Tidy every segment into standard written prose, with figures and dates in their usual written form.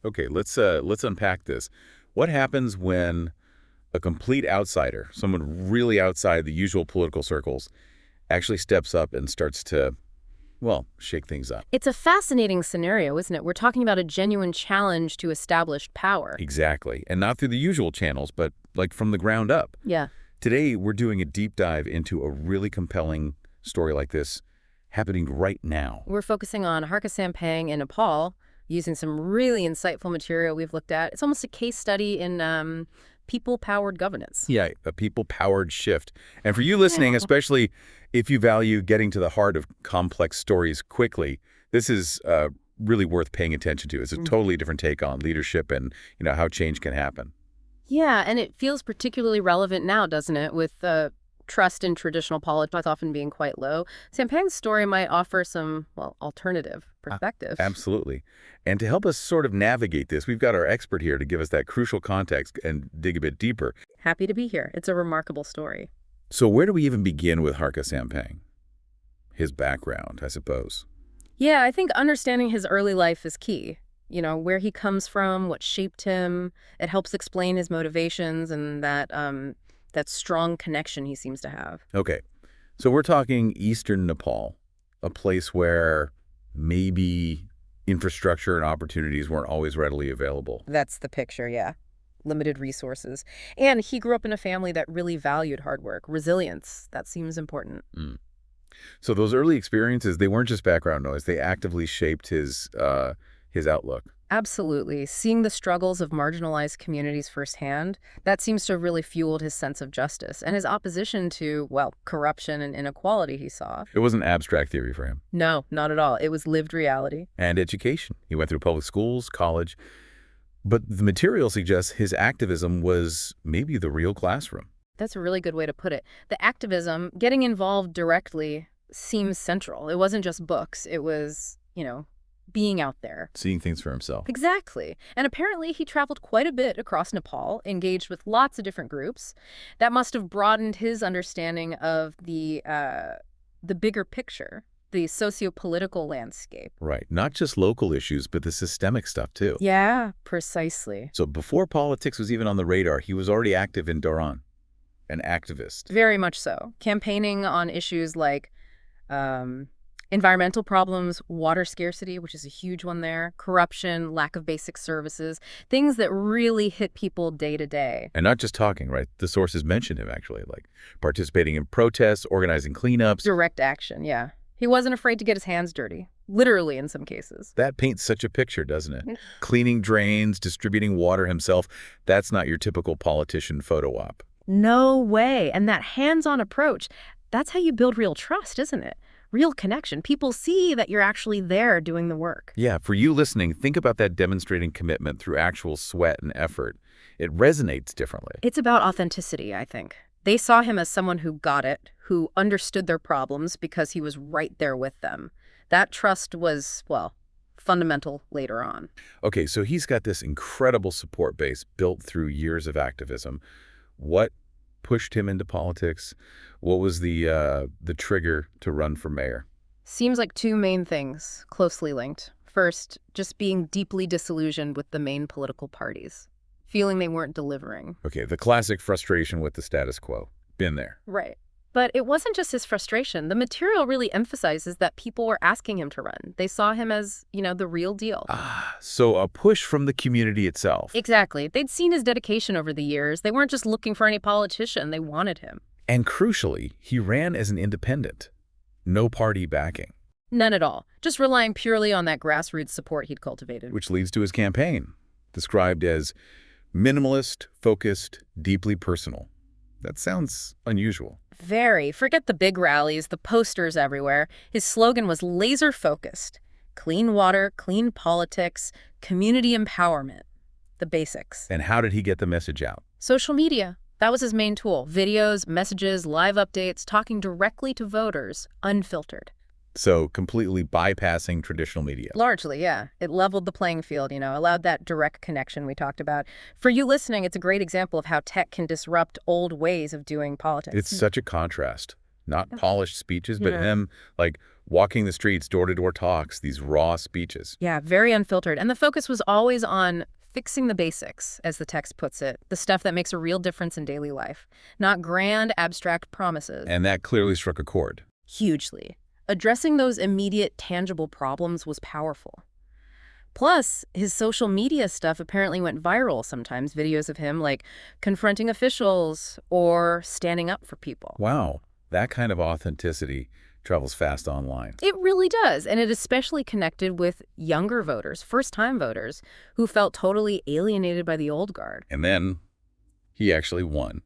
Okay, let's unpack this. What happens when a complete outsider, someone really outside the usual political circles, actually steps up and starts to, well, shake things up? It's a fascinating scenario, isn't it? We're talking about a genuine challenge to established power. Exactly. And not through the usual channels, but like from the ground up. Yeah. Today, we're doing a deep dive into a really compelling story like this happening right now. We're focusing on Harka Sampang in Nepal, using some really insightful material we've looked at. It's almost a case study in people-powered governance. Yeah, a people-powered shift. And for you listening, especially if you value getting to the heart of complex stories quickly, this is really worth paying attention to. It's a totally different take on leadership and how change can happen. Yeah, and it feels particularly relevant now, doesn't it, with trust in traditional politics often being quite low. Sampang's story might offer some, well, alternative perspective. Absolutely. And to help us sort of navigate this, we've got our expert here to give us that crucial context and dig a bit deeper. Happy to be here. It's a remarkable story. So where do we even begin with Harka Sampang? His background, I suppose. Yeah, I think understanding his early life is key. Where he comes from, what shaped him. It helps explain his motivations and that strong connection he seems to have. Okay, so we're talking eastern Nepal, a place where maybe infrastructure and opportunities weren't always readily available. That's the picture, yeah. Limited resources. And he grew up in a family that really valued hard work, resilience. That seems important. So those early experiences, they weren't just background noise. They actively shaped his outlook. Absolutely. Seeing the struggles of marginalized communities firsthand, that seems to have really fueled his sense of justice and his opposition to, well, corruption and inequality he saw. It wasn't abstract theory for him. No, not at all. It was lived reality. And education. He went through public schools, college. But the material suggests his activism was maybe the real classroom. That's a really good way to put it. The activism, getting involved directly, seems central. It wasn't just books. It was, being out there. Seeing things for himself. Exactly. And apparently he traveled quite a bit across Nepal, engaged with lots of different groups. That must have broadened his understanding of the bigger picture, the socio-political landscape. Right. Not just local issues, but the systemic stuff, too. Yeah, precisely. So before politics was even on the radar, he was already active in Dharan, an activist. Very much so. Campaigning on issues like environmental problems, water scarcity, which is a huge one there, corruption, lack of basic services, things that really hit people day to day. And not just talking, right? The sources mentioned him, actually, like participating in protests, organizing cleanups. Direct action, yeah. He wasn't afraid to get his hands dirty, literally in some cases. That paints such a picture, doesn't it? Cleaning drains, distributing water himself. That's not your typical politician photo op. No way. And that hands-on approach, that's how you build real trust, isn't it? Real connection. People see that you're actually there doing the work. Yeah, for you listening, think about that demonstrating commitment through actual sweat and effort. It resonates differently. It's about authenticity, I think. They saw him as someone who got it, who understood their problems because he was right there with them. That trust was, well, fundamental later on. Okay, so he's got this incredible support base built through years of activism. What pushed him into politics? What was the trigger to run for mayor? Seems like two main things, closely linked. First, just being deeply disillusioned with the main political parties, feeling they weren't delivering. Okay, the classic frustration with the status quo. Been there. Right. But it wasn't just his frustration. The material really emphasizes that people were asking him to run. They saw him as, the real deal. So a push from the community itself. Exactly. They'd seen his dedication over the years. They weren't just looking for any politician. They wanted him. And crucially, he ran as an independent. No party backing. None at all. Just relying purely on that grassroots support he'd cultivated. Which leads to his campaign, described as minimalist, focused, deeply personal. That sounds unusual. Very. Forget the big rallies, the posters everywhere. His slogan was laser-focused. Clean water, clean politics, community empowerment. The basics. And how did he get the message out? Social media. That was his main tool. Videos, messages, live updates, talking directly to voters, unfiltered. So completely bypassing traditional media. Largely, yeah. It leveled the playing field, allowed that direct connection we talked about. For you listening, it's a great example of how tech can disrupt old ways of doing politics. It's such a contrast. Not polished speeches, but him, Walking the streets, door-to-door talks, these raw speeches. Yeah, very unfiltered. And the focus was always on fixing the basics, as the text puts it, the stuff that makes a real difference in daily life, not grand, abstract promises. And that clearly struck a chord. Hugely. Addressing those immediate, tangible problems was powerful. Plus, his social media stuff apparently went viral sometimes, videos of him, like, confronting officials or standing up for people. Wow, that kind of authenticity travels fast online. It really does, and it especially connected with younger voters, first-time voters, who felt totally alienated by the old guard. And then he actually won,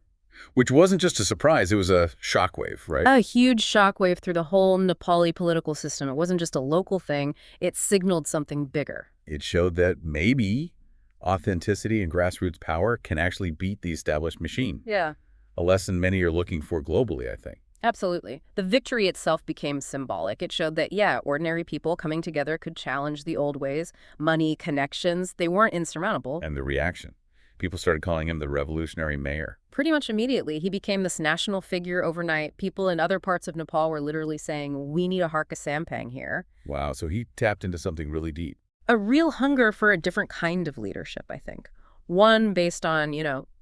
which wasn't just a surprise, it was a shockwave, right? A huge shockwave through the whole Nepali political system. It wasn't just a local thing, it signaled something bigger. It showed that maybe authenticity and grassroots power can actually beat the established machine. Yeah. A lesson many are looking for globally, I think. Absolutely. The victory itself became symbolic. It showed that, yeah, ordinary people coming together could challenge the old ways. Money, connections, they weren't insurmountable. And the reaction. People started calling him the revolutionary mayor. Pretty much immediately, he became this national figure overnight. People in other parts of Nepal were literally saying, we need a Harka Sampang here. Wow, so he tapped into something really deep. A real hunger for a different kind of leadership, I think. One based on,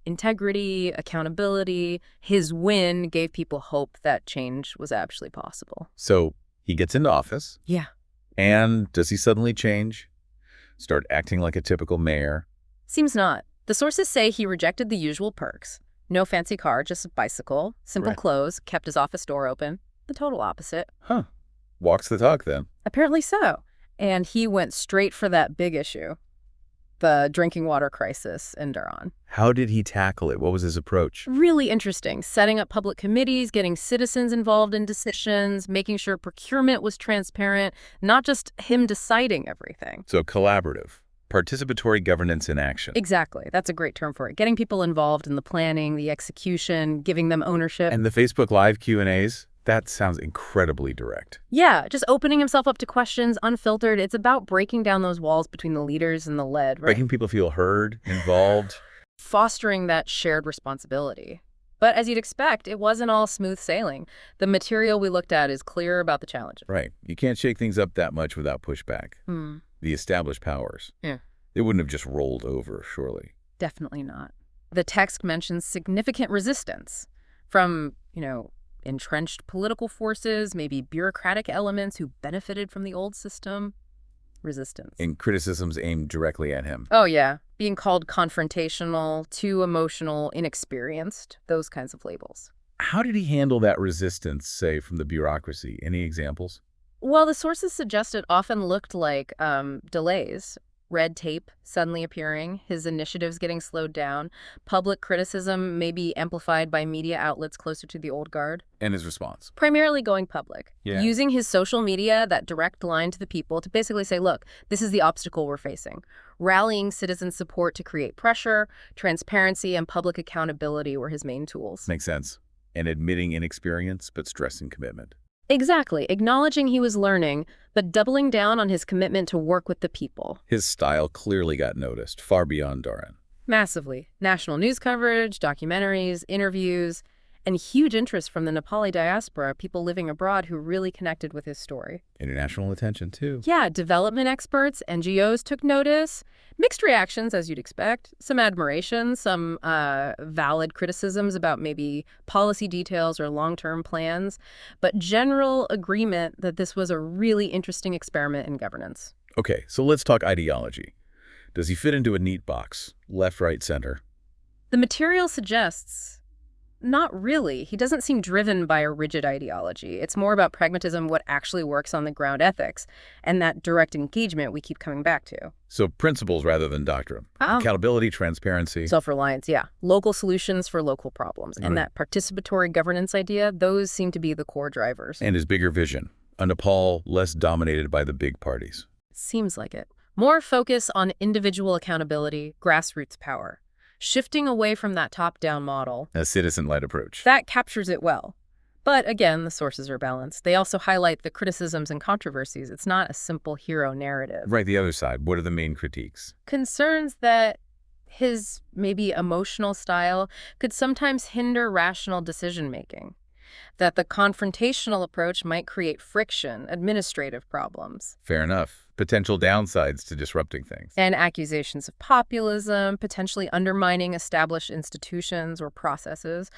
integrity, accountability. His win gave people hope that change was actually possible. So he gets into office. Yeah. And does he suddenly change? Start acting like a typical mayor? Seems not. The sources say he rejected the usual perks. No fancy car, just a bicycle, simple Right. clothes, kept his office door open. The total opposite. Huh. Walks the talk then. Apparently so. And he went straight for that big issue, the drinking water crisis in Dharan. How did he tackle it? What was his approach? Really interesting. Setting up public committees, getting citizens involved in decisions, making sure procurement was transparent, not just him deciding everything. So collaborative, participatory governance in action. Exactly. That's a great term for it. Getting people involved in the planning, the execution, giving them ownership. And the Facebook Live Q&As? That sounds incredibly direct. Yeah, just opening himself up to questions, unfiltered. It's about breaking down those walls between the leaders and the led, right? Making people feel heard, involved. Fostering that shared responsibility. But as you'd expect, it wasn't all smooth sailing. The material we looked at is clear about the challenges. Right. You can't shake things up that much without pushback. The established powers. Yeah. They wouldn't have just rolled over, surely. Definitely not. The text mentions significant resistance from, entrenched political forces, maybe bureaucratic elements who benefited from the old system. Resistance. And criticisms aimed directly at him. Oh, yeah. Being called confrontational, too emotional, inexperienced, those kinds of labels. How did he handle that resistance, say, from the bureaucracy? Any examples? Well, the sources suggest it often looked like delays. Red tape suddenly appearing, his initiatives getting slowed down, public criticism maybe amplified by media outlets closer to the old guard. And his response? Primarily going public. Yeah. Using his social media, that direct line to the people, to basically say, look, this is the obstacle we're facing. Rallying citizen support to create pressure, transparency, and public accountability were his main tools. Makes sense. And admitting inexperience, but stressing commitment. Exactly. Acknowledging he was learning, but doubling down on his commitment to work with the people. His style clearly got noticed, far beyond Dharan. Massively. National news coverage, documentaries, interviews, and huge interest from the Nepali diaspora, people living abroad who really connected with his story. International attention, too. Yeah, development experts, NGOs took notice. Mixed reactions, as you'd expect. Some admiration, some valid criticisms about maybe policy details or long-term plans, but general agreement that this was a really interesting experiment in governance. Okay, so let's talk ideology. Does he fit into a neat box? Left, right, center? The material suggests not really. He doesn't seem driven by a rigid ideology. It's more about pragmatism, what actually works on the ground, ethics, and that direct engagement we keep coming back to. So principles rather than doctrine. Accountability, transparency. Self-reliance, yeah. Local solutions for local problems. And that participatory governance idea, those seem to be the core drivers. And his bigger vision. A Nepal less dominated by the big parties. Seems like it. More focus on individual accountability, grassroots power. Shifting away from that top-down model. A citizen-led approach. That captures it well. But again, the sources are balanced. They also highlight the criticisms and controversies. It's not a simple hero narrative. Right, the other side. What are the main critiques? Concerns that his maybe emotional style could sometimes hinder rational decision-making. that the confrontational approach might create friction, administrative problems, Fair enough. Potential downsides to disrupting things. and accusations of populism, potentially undermining established institutions or processes.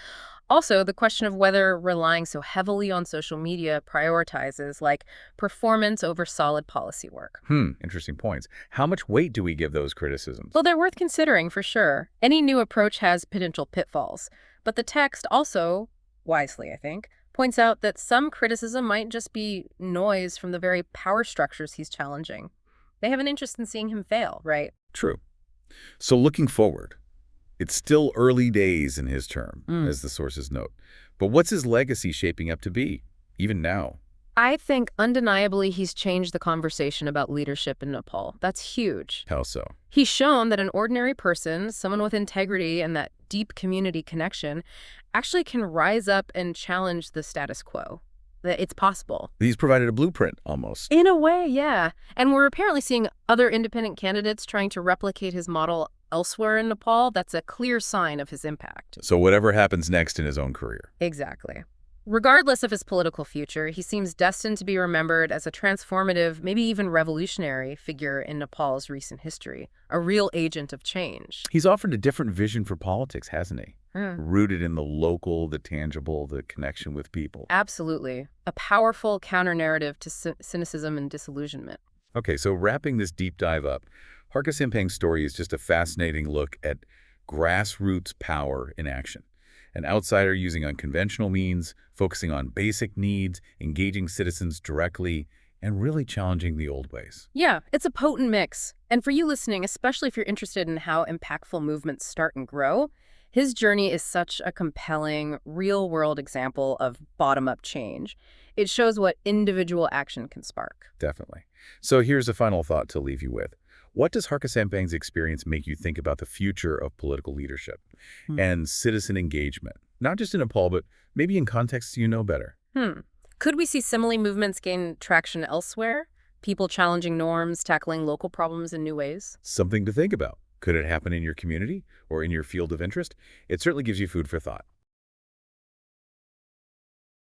Also, the question of whether relying so heavily on social media prioritizes, like, performance over solid policy work. Interesting points. How much weight do we give those criticisms? Well, they're worth considering for sure. Any new approach has potential pitfalls. But the text also, wisely I think, points out that some criticism might just be noise from the very power structures he's challenging. They have an interest in seeing him fail, right? True. So looking forward, it's still early days in his term, as the sources note. But what's his legacy shaping up to be, even now? I think undeniably he's changed the conversation about leadership in Nepal. That's huge. How so? He's shown that an ordinary person, someone with integrity and that deep community connection, actually can rise up and challenge the status quo. That it's possible. He's provided a blueprint, almost. In a way, yeah. And we're apparently seeing other independent candidates trying to replicate his model elsewhere in Nepal. That's a clear sign of his impact. So whatever happens next in his own career. Exactly. Regardless of his political future, he seems destined to be remembered as a transformative, maybe even revolutionary figure in Nepal's recent history, a real agent of change. He's offered a different vision for politics, hasn't he? Rooted in the local, the tangible, the connection with people. Absolutely. A powerful counter-narrative to cynicism and disillusionment. Okay, so wrapping this deep dive up, Harka Sampang's story is just a fascinating look at grassroots power in action. An outsider using unconventional means, focusing on basic needs, engaging citizens directly, and really challenging the old ways. Yeah, it's a potent mix. And for you listening, especially if you're interested in how impactful movements start and grow, his journey is such a compelling, real-world example of bottom-up change. It shows what individual action can spark. Definitely. So here's a final thought to leave you with. What does Harka Sampang's experience make you think about the future of political leadership and citizen engagement? Not just in Nepal, but maybe in contexts you know better. Could we see similar movements gain traction elsewhere? People challenging norms, tackling local problems in new ways? Something to think about. Could it happen in your community or in your field of interest? It certainly gives you food for thought.